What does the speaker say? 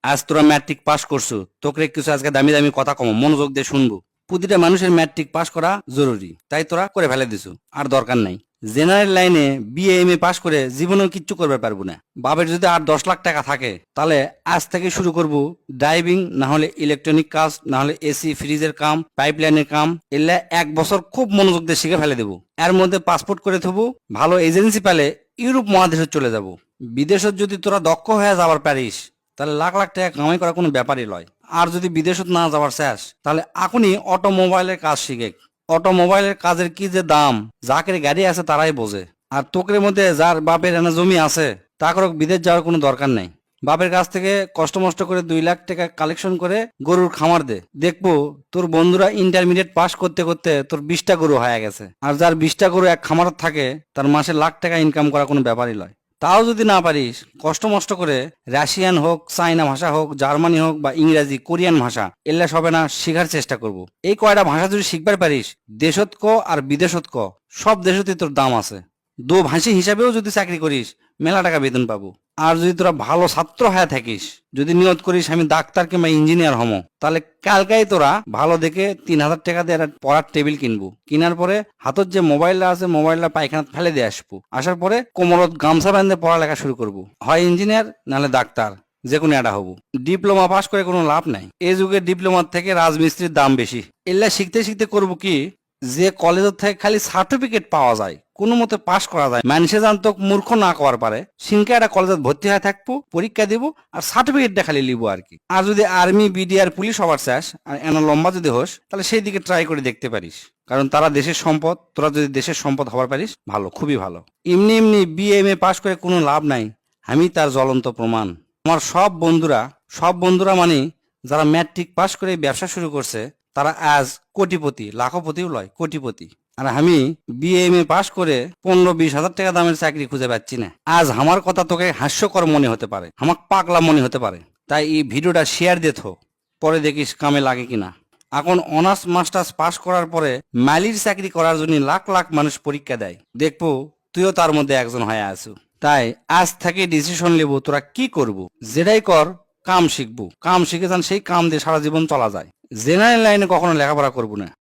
আজ তোরা matric pass করছো, তোকে কিছু আজকে দামি দামি কথা কম মনোযোগ দিয়ে শুনবো। প্রতিটা মানুষের ম্যাট্রিক পাস করা জরুরি, তাই তোরা করে ফেলে দিছো, আর দরকার নাই। জেনারেল লাইনে বিএ এম এ পাস করে জীবনেও কিচ্ছু করবে পারবো না। বাপের যদি আর 10 লাখ টাকা থাকে তাহলে আজ থেকে শুরু করব ড্রাইভিং, না হলে ইলেকট্রনিক কাজ, না হলে এসি ফ্রিজের কাম, পাইপলাইনের কাম। এলে 1 বছর খুব মনোযোগ দিয়ে শিখে ফেলে দেবো। এর মধ্যে পাসপোর্ট করে থবো, ভালো এজেন্সি পেলে ইউরোপ মহাদেশে চলে যাব। বিদেশত যদি তোরা দক্ষ হয়ে যাবার পারিস তাহলে লাখ লাখ টাকা কামাই করা কোনো ব্যাপারই লয়। আর যদি বিদেশত না যাবার শেষ তাহলে এখনই অটোমোবাইলের কাজ শিখে। অটোমোবাইলের কাজের কি যে দাম, যাকের গাড়ি আছে তারাই বোঝে। আর তোকের মধ্যে যার বাপের এনে জমি আছে তাকে বিদেশ যাওয়ার কোনো দরকার নেই। বাপের কাছ থেকে কষ্ট মষ্ট করে 2 লাখ টাকা কালেকশন করে গরুর খামার দে, দেখবো তোর বন্ধুরা ইন্টারমিডিয়েট পাস করতে করতে তোর 20টা গরু হয়ে গেছে। আর যার 20টা গরু এক খামারত থাকে তার মাসে লাখ টাকা ইনকাম করা কোনো ব্যাপারই লয়। তাও যদি না পারিস, কষ্ট মষ্ট করে রাশিয়ান হোক, চাইনা ভাষা হোক, জার্মানি হোক বা ইংরাজি, কোরিয়ান ভাষা এল্লা সবে না শেখার চেষ্টা করব। এই কয়টা ভাষা যদি শিখবার পারিস, দেশত ক আর বিদেশত ক সব দেশতেই তোর দাম আছে। দো ভাষী হিসাবেও যদি চাকরি করিস মেলা টাকা বেতন পাবো। আর যদি তোরা ভালো ছাত্র হয়ে থাকিস, যদি নিয়ত করিস আমি ডাক্তার কিংবা ইঞ্জিনিয়ার হমো, তাহলে কালকাই তোরা ভালো দেখে 3,000 টাকা দিয়ে একটা পড়ার টেবিল কিনবো। কিনার পরে হাতত যে মোবাইলটা আছে মোবাইলটা পায়খানাত ফেলে দিয়ে আসবো। আসার পরে কোমরত গামছা বাঁধে পড়ালেখা শুরু করবো। হয় ইঞ্জিনিয়ার নাহলে ডাক্তার, যে কোনো একটা হবো। ডিপ্লোমা পাস করে কোনো লাভ নাই। এই যুগে ডিপ্লোমার থেকে রাজমিস্ত্রির দাম বেশি। এল্লা শিখতে শিখতে করবো কি, যে কলেজের থেকে খালি সার্টিফিকেট পাওয়া যায়, কোনো মতে পাস করা যায়, মানুষে জানতো মূর্খ না করার পারে, সিনকে একটা কলেজে ভর্তি হয়ে থাকবো, পরীক্ষা দিব আর সার্টিফিকেটটা খালি লিব আর কি। আর যদি আর্মি, বিডিআর, পুলিশ হবার চাস আর এনা লম্বা যদি হোস তাহলে সেই দিকে ট্রাই করে দেখতে পারিস। কারণ তারা দেশের সম্পদ, তোরা যদি দেশের সম্পদ হবার পারিস ভালো, খুবই ভালো। এমনি এমনি বিএ এম এ পাস করে কোনো লাভ নাই, আমি তার জ্বলন্ত প্রমাণ। আমার সব বন্ধুরা মানে যারা ম্যাট্রিক পাস করে ব্যবসা শুরু করছে তারা আজ কোটিপতি, লাখপতিও লয়, কোটিপতি। আর আমি বিএ এম এ পাস করে 15-20 হাজার টাকা দামের চাকরি খুঁজে পাচ্ছি না। আজ আমার কথা তোকে হাস্যকর মনে হতে পারে, আমার পাগলা মনে হতে পারে, তাই এই ভিডিওটা শেয়ার দে থো, পরে দেখিস কামে লাগে কিনা। এখন অনার্স মাস্টার্স পাস করার পরে মালির চাকরি করার জন্য লাখ লাখ মানুষ পরীক্ষা দেয়, দেখবো তুইও তার মধ্যে একজন হয়ে আছো। তাই আজ থেকে ডিসিশন নেব তোরা কি করবো। যেটাই কর কাম শিখবো, কাম শিখে যান, সেই কাম দিয়ে সারা জীবন চলা যায়। জেনারেল লাইনে কখনো লেখাপড়া করবো না।